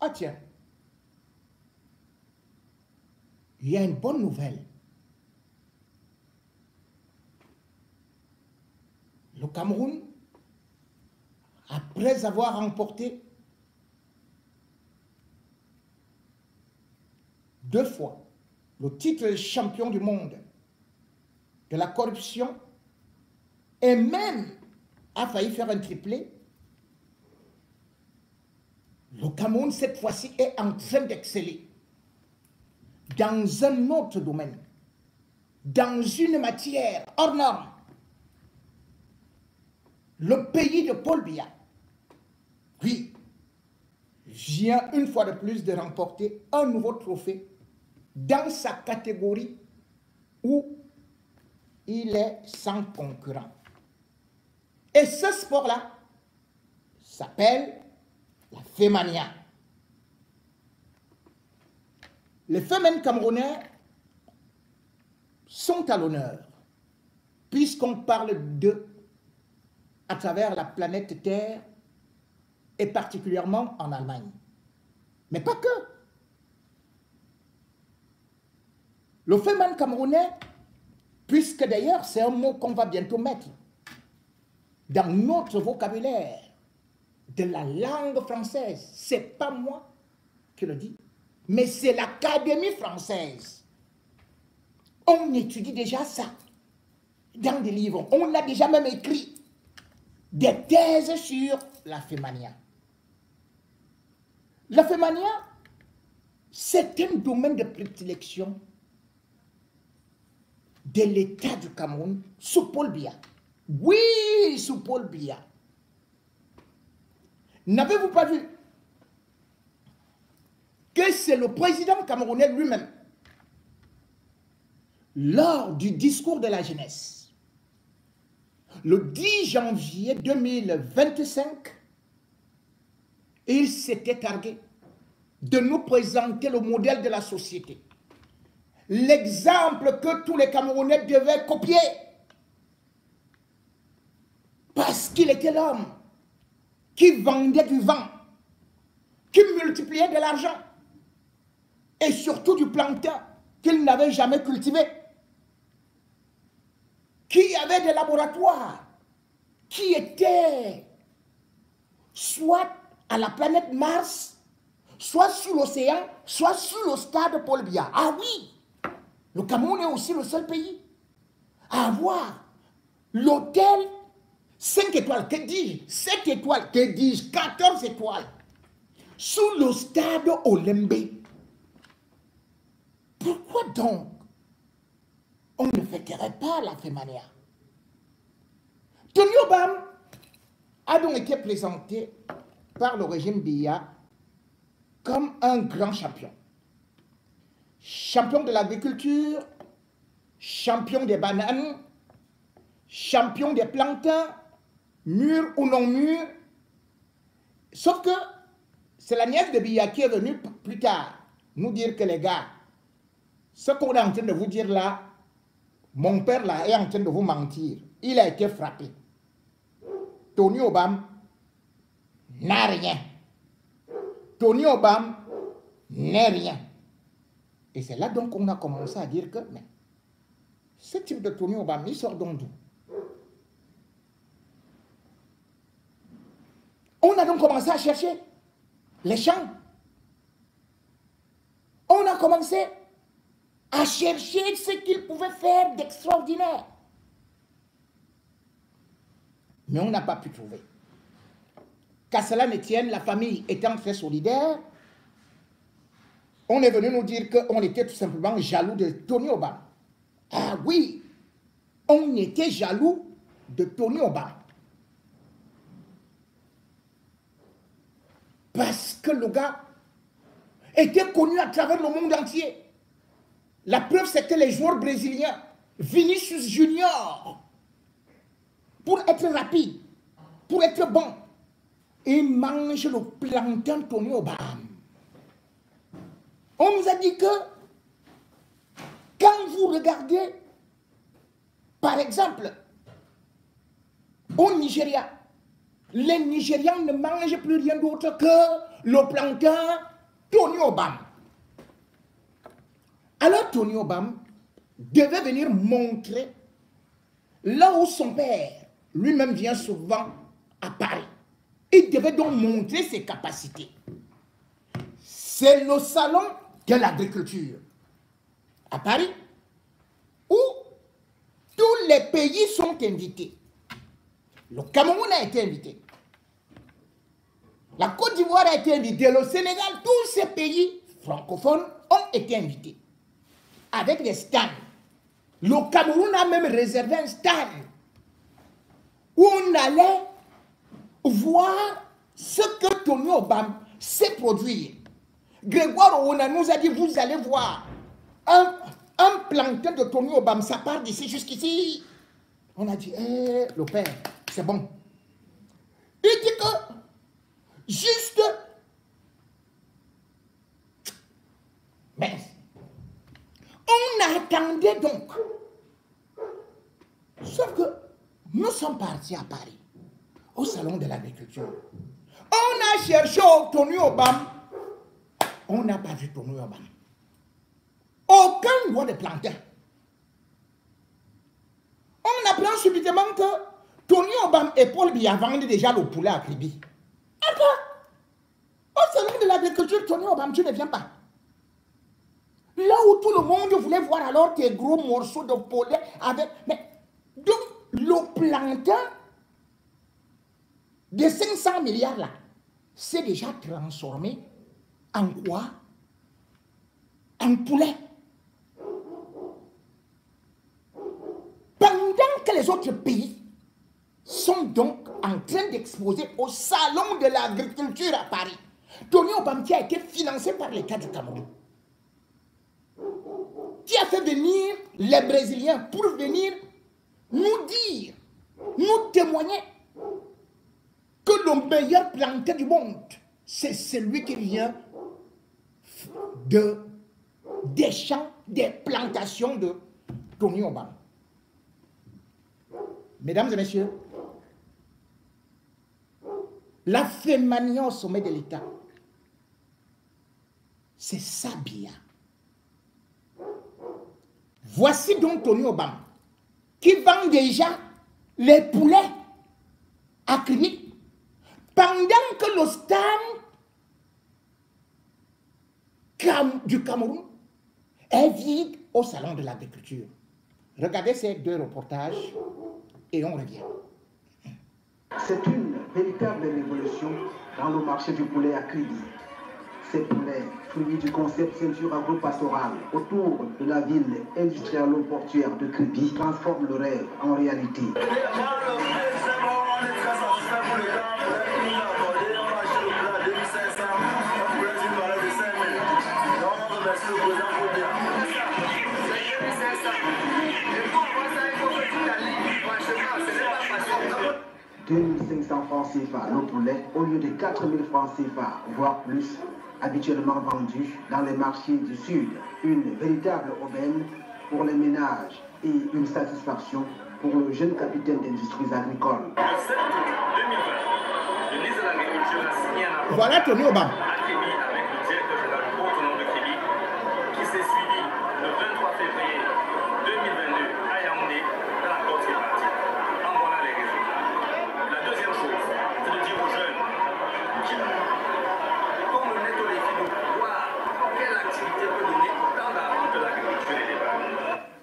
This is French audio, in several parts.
Ah tiens, il y a une bonne nouvelle. Le Cameroun, après avoir remporté 2 fois le titre de champion du monde de la corruption et même a failli faire un triplé, le Cameroun, cette fois-ci, est en train d'exceller dans un autre domaine, dans une matière hors norme. Le pays de Paul Biya, oui, vient une fois de plus de remporter un nouveau trophée dans sa catégorie où il est sans concurrent. Et ce sport-là s'appelle la Femania. Les femmes camerounais sont à l'honneur, puisqu'on parle d'eux à travers la planète Terre et particulièrement en Allemagne. Mais pas que. Le féminin camerounais, puisque d'ailleurs c'est un mot qu'on va bientôt mettre dans notre vocabulaire de la langue française, c'est pas moi qui le dis, mais c'est l'Académie française. On étudie déjà ça dans des livres. On a déjà même écrit des thèses sur la Femania. La Femania, c'est un domaine de prédilection de l'État du Cameroun sous Paul Biya. Oui, sous Paul Biya. N'avez-vous pas vu que c'est le président camerounais lui-même, lors du discours de la jeunesse, le 10 janvier 2025, il s'était targué de nous présenter le modèle de la société, l'exemple que tous les Camerounais devaient copier, parce qu'il était l'homme qui vendait du vent, qui multipliait de l'argent, et surtout du plantain qu'il n'avait jamais cultivé, qui avait des laboratoires, qui étaient soit à la planète Mars, soit sur l'océan, soit sur le stade Paul Biya. Ah oui, le Cameroun est aussi le seul pays à avoir l'hôtel 5 étoiles, que dis-je, 7 étoiles, que dis-je, 14 étoiles, sous le stade Olembe. Pourquoi donc on ne fêterait pas la Femania? Tony Obam a donc été présenté par le régime Biya comme un grand champion. Champion de l'agriculture, champion des bananes, champion des plantains, mûrs ou non mûrs. Sauf que c'est la nièce de Biya qui est venue plus tard nous dire que les gars, ce qu'on est en train de vous dire là, mon père là est en train de vous mentir. Il a été frappé. Tony Obam n'a rien. Tony Obam n'est rien. Et c'est là donc qu'on a commencé à dire que mais, ce type de Tony Obam, il sort donc d'où? On a donc commencé à chercher les champs. On a commencé à chercher ce qu'il pouvait faire d'extraordinaire. Mais on n'a pas pu trouver. Qu'à cela ne tienne, la famille étant très solidaire, on est venu nous dire qu'on était tout simplement jaloux de Tony Obam. Ah oui, on était jaloux de Tony Obam. Parce que le gars était connu à travers le monde entier. La preuve, c'était les joueurs brésiliens. Vinicius Junior. Pour être rapide, pour être bon, il mange le plantain Tony Obam. On nous a dit que quand vous regardez, par exemple, au Nigeria, les Nigérians ne mangent plus rien d'autre que le planteur Tony Obam. Alors Tony Obam devait venir montrer là où son père lui-même vient souvent à Paris. Il devait donc montrer ses capacités. C'est le salon de l'agriculture à Paris où tous les pays sont invités. Le Cameroun a été invité. La Côte d'Ivoire a été invitée. Le Sénégal, tous ces pays francophones ont été invités. Avec des stands. Le Cameroun a même réservé un stand où on allait voir ce que Tony Obam sait produire. Grégoire Ouna nous a dit, vous allez voir un plantain de Tony Obam, ça part d'ici jusqu'ici. On a dit, le père, c'est bon. Il dit que juste, mais on attendait donc. Sauf que nous sommes partis à Paris, au salon de l'agriculture. On a cherché Tony Obam. On n'a pas vu Tony Obam. Aucun droit de plantain. On apprend subitement que Tony Obam et Paul Biya vendent déjà le poulet à Kribi. Au salon de l'agriculture, Tony Obam, tu ne viens pas. Là où tout le monde voulait voir alors tes gros morceaux de poulet avec... Mais, donc, le plantain de 500 milliards là, c'est déjà transformé en quoi? En poulet. Pendant que les autres pays sont donc en train d'exposer au salon de l'agriculture à Paris, Tony Obam qui a été financé par l'État du Cameroun, qui a fait venir les Brésiliens pour venir nous dire, nous témoigner que le meilleur plantain du monde, c'est celui qui vient des champs, des plantations de Tony Obam. Mesdames et messieurs, la fémania au sommet de l'État, c'est ça bien. Voici donc Tony Obam qui vend déjà les poulets à Kribi pendant que le stand du Cameroun est vide au salon de l'agriculture. Regardez ces deux reportages et on revient. C'est une véritable révolution dans le marché du poulet à Kribi. Ces poulets, fruits du concept ceinture agro-pastorale autour de la ville industrielle-portuaire de Kribi, transforment le rêve en réalité. « 2500 francs CFA le poulet au lieu de 4000 francs CFA, voire plus, habituellement vendu dans les marchés du Sud. Une véritable aubaine pour les ménages et une satisfaction pour le jeune capitaine d'industries agricoles. Voilà Tony Obam.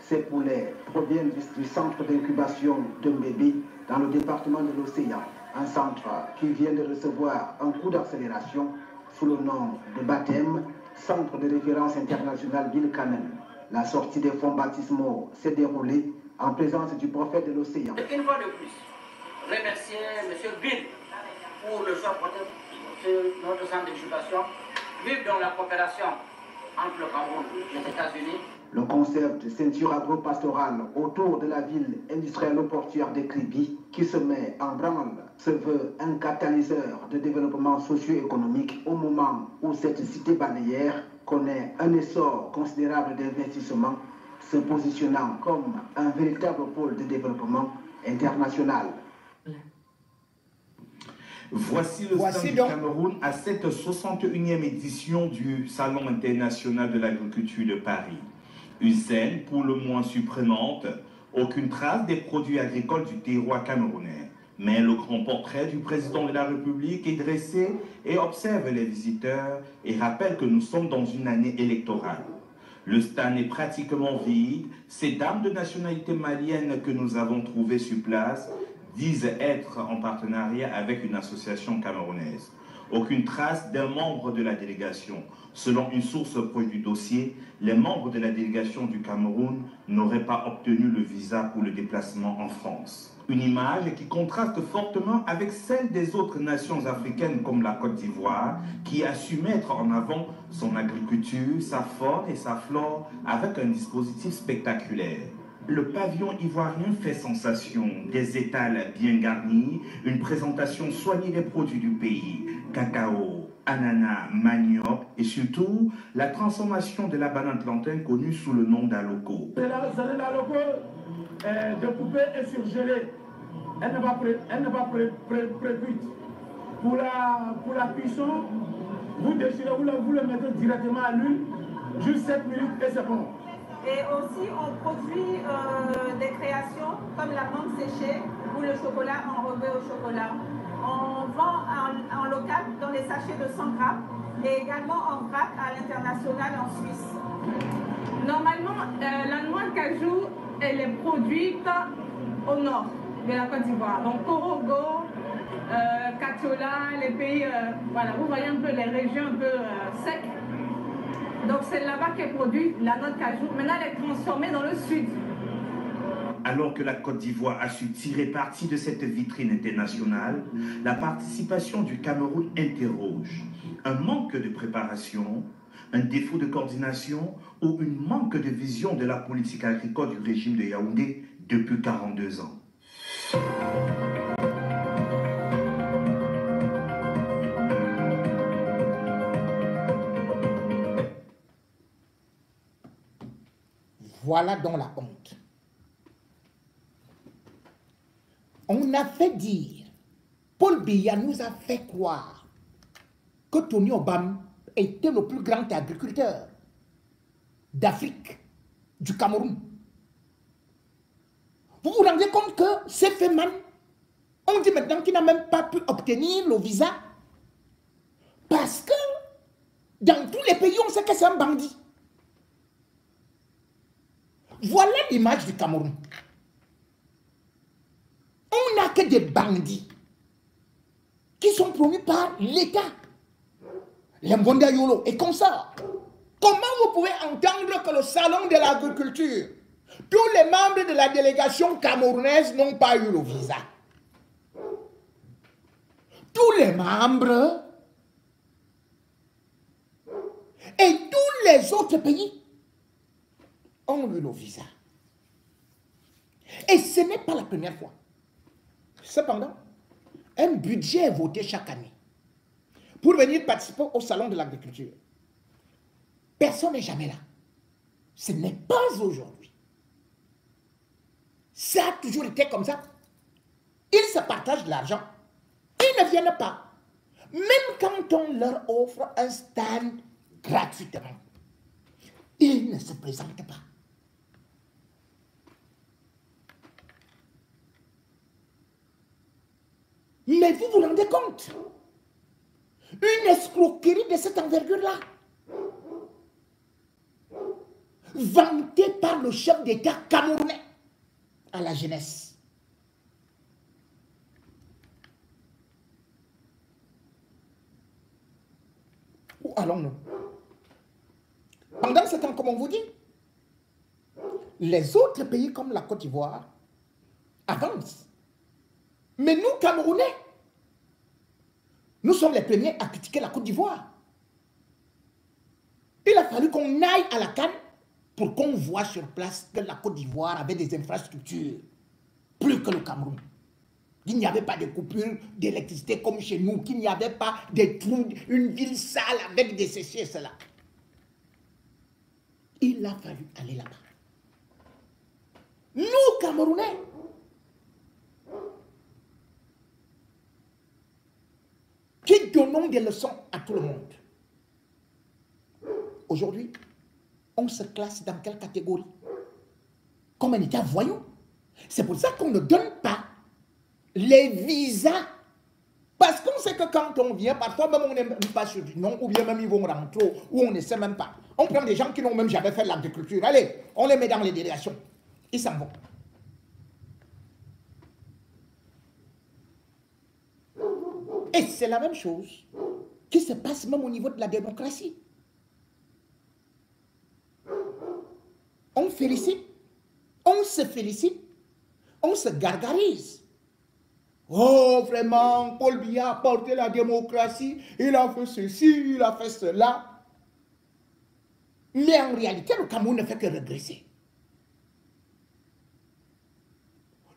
Ces poulets proviennent du centre d'incubation de Mbébé dans le département de l'Océan, un centre qui vient de recevoir un coup d'accélération sous le nom de baptême Centre de référence internationale d'Île Canem. La sortie des fonds baptismaux s'est déroulée en présence du prophète de l'Océan. Une fois de plus, remercier M. Bill pour le choix porté sur notre centre d'incubation, vivre dans la coopération entre le Cameroun et les États-Unis. Le concept ceinture agro-pastorale autour de la ville industrielle-portuaire de Kribi qui se met en branle se veut un catalyseur de développement socio-économique au moment où cette cité balnéaire connaît un essor considérable d'investissement, se positionnant comme un véritable pôle de développement international. Voici le stand du Cameroun à cette 61e édition du Salon international de l'agriculture de Paris. Une scène pour le moins surprenante, aucune trace des produits agricoles du terroir camerounais. Mais le grand portrait du président de la République est dressé et observe les visiteurs et rappelle que nous sommes dans une année électorale. Le stand est pratiquement vide. Ces dames de nationalité malienne que nous avons trouvées sur place disent être en partenariat avec une association camerounaise. Aucune trace d'un membre de la délégation. Selon une source proche du dossier, les membres de la délégation du Cameroun n'auraient pas obtenu le visa pour le déplacement en France. Une image qui contraste fortement avec celle des autres nations africaines comme la Côte d'Ivoire, qui a su mettre en avant son agriculture, sa faune et sa flore avec un dispositif spectaculaire. Le pavillon ivoirien fait sensation, des étals bien garnis, une présentation soignée des produits du pays, cacao, ananas, manioc et surtout la transformation de la banane plantain connue sous le nom d'aloco. C'est l'aloco découpée et surgelée. Elle n'est pas pré-cuite. Pour la cuisson, vous déchirez, vous le mettez directement à l'huile, juste 7 minutes et c'est bon. Et aussi, on produit des créations comme la menthe séchée ou le chocolat enrobé au chocolat. On vend en local dans les sachets de 100 grammes et également en vrac à l'international en Suisse. Normalement, la noix de cajou, elle est produite au nord de la Côte d'Ivoire. Donc, Korogo, Katiola, les pays, voilà, vous voyez un peu les régions un peu secs. Donc c'est là-bas qu'est produite la noix de cajou. Maintenant, elle est transformée dans le sud. Alors que la Côte d'Ivoire a su tirer parti de cette vitrine internationale, la participation du Cameroun interroge. Un manque de préparation, un défaut de coordination ou une manque de vision de la politique agricole du régime de Yaoundé depuis 42 ans. Voilà donc la honte. On a fait dire, Paul Biya nous a fait croire que Tony Obama était le plus grand agriculteur d'Afrique, du Cameroun. Vous vous rendez compte que c'est fait mal? On dit maintenant qu'il n'a même pas pu obtenir le visa parce que dans tous les pays, on sait que c'est un bandit. Voilà l'image du Cameroun. On n'a que des bandits qui sont promus par l'État. Les Mbonda Yolo et comme ça. Comment vous pouvez entendre que le salon de l'agriculture, tous les membres de la délégation camerounaise n'ont pas eu le visa? Tous les membres et tous les autres pays ont eu le visa. Et ce n'est pas la première fois. Cependant, un budget est voté chaque année pour venir participer au salon de l'agriculture. Personne n'est jamais là. Ce n'est pas aujourd'hui. Ça a toujours été comme ça. Ils se partagent de l'argent. Ils ne viennent pas. Même quand on leur offre un stand gratuitement, ils ne se présentent pas. Mais vous vous rendez compte? Une escroquerie de cette envergure-là, vantée par le chef d'État camerounais à la jeunesse. Où allons-nous? Pendant ce temps, comme on vous dit, les autres pays comme la Côte d'Ivoire avancent. Mais nous, Camerounais, nous sommes les premiers à critiquer la Côte d'Ivoire. Il a fallu qu'on aille à la CAN pour qu'on voit sur place que la Côte d'Ivoire avait des infrastructures plus que le Cameroun. Qu'il n'y avait pas de coupures d'électricité comme chez nous, qu'il n'y avait pas des trous, une ville sale avec des ceci et cela. Il a fallu aller là-bas. Nous, Camerounais, qui donnons des leçons à tout le monde. Aujourd'hui, on se classe dans quelle catégorie? Comme un État voyou. C'est pour ça qu'on ne donne pas les visas. Parce qu'on sait que quand on vient, parfois même on n'est même pas sûr du nom, ou bien même ils vont rentrer, ou on ne sait même pas. On prend des gens qui n'ont même jamais fait l'agriculture. Allez, on les met dans les délégations. Ils s'en vont. Et c'est la même chose qui se passe même au niveau de la démocratie. On félicite, on se félicite, on se gargarise. Oh, vraiment, Paul Biya a porté la démocratie, il a fait ceci, il a fait cela. Mais en réalité, le Cameroun ne fait que régresser.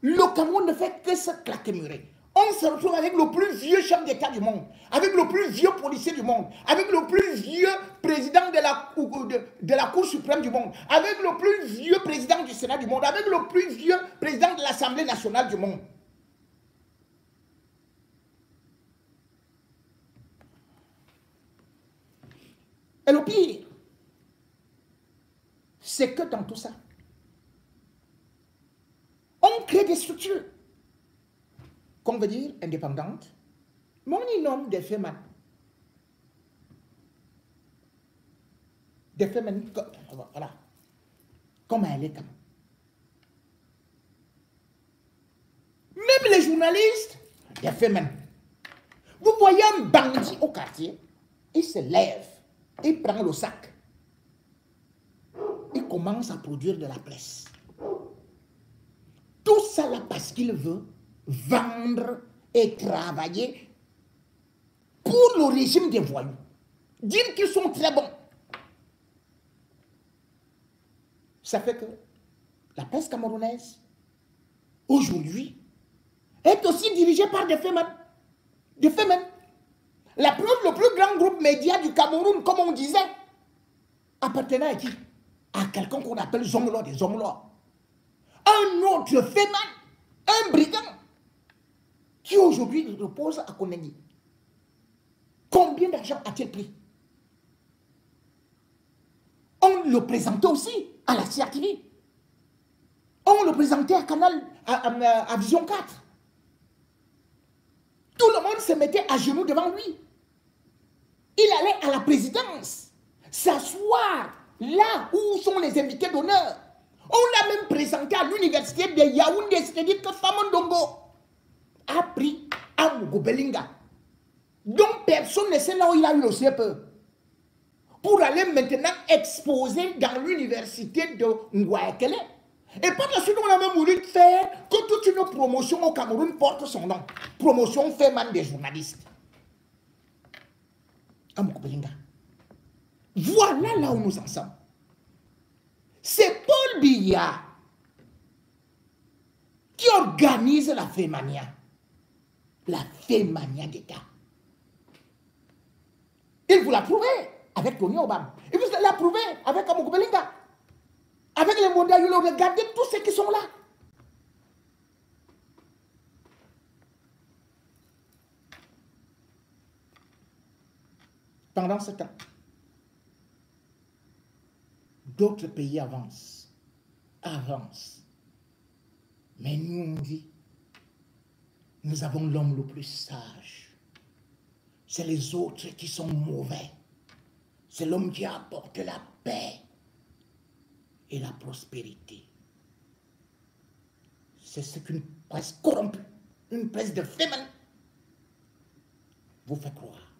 Le Cameroun ne fait que se claquemurer. On se retrouve avec le plus vieux chef d'État du monde, avec le plus vieux policier du monde, avec le plus vieux président de la Cour suprême du monde, avec le plus vieux président du Sénat du monde, avec le plus vieux président de l'Assemblée nationale du monde. Et le pire, c'est que dans tout ça, on crée des structures qu'on veut dire indépendantes, mais on y nomme des femmes. Des femmes, voilà, comme elle est. Même les journalistes, des femmes. Vous voyez un bandit au quartier, il se lève, il prend le sac, il commence à produire de la presse. Tout ça là parce qu'il veut vendre et travailler pour le régime des voyous. Dire qu'ils sont très bons. Ça fait que la presse camerounaise, aujourd'hui, est aussi dirigée par des femmes. Des femmes. La preuve, le plus grand groupe média du Cameroun, comme on disait, appartenait à qui? À quelqu'un qu'on appelle Zomlo, des Zomlo. Un autre féman, un brigand, qui aujourd'hui repose à Konengi. Combien d'argent a-t-il pris? On le présentait aussi à la CRTV. On le présentait à Canal, à Vision 4. Tout le monde se mettait à genoux devant lui. Il allait à la présidence, s'asseoir là où sont les invités d'honneur. On l'a même présenté à l'université de Yaoundé, c'est-à-dire que Famondongo a pris à Mugobelinga. Donc personne ne sait là où il a eu le CPE. Pour aller maintenant exposer dans l'université de Ngouaekele. Et par la suite, on a même voulu faire que toute une promotion au Cameroun porte son nom. Promotion Feman des journalistes. À Mugobelinga. Voilà là où nous en sommes. C'est Paul Biya qui organise la Fémania. La Fémania d'État. Il vous l'a prouvé avec Tony Obama. Il vous l'a prouvé avec Amogo Belinga. Avec les Mondiaux, regardez tous ceux qui sont là. Pendant ce temps, d'autres pays avancent. Mais nous, on dit, nous avons l'homme le plus sage. C'est les autres qui sont mauvais. C'est l'homme qui apporte la paix et la prospérité. C'est ce qu'une presse corrompue, une presse de féminin, vous fait croire.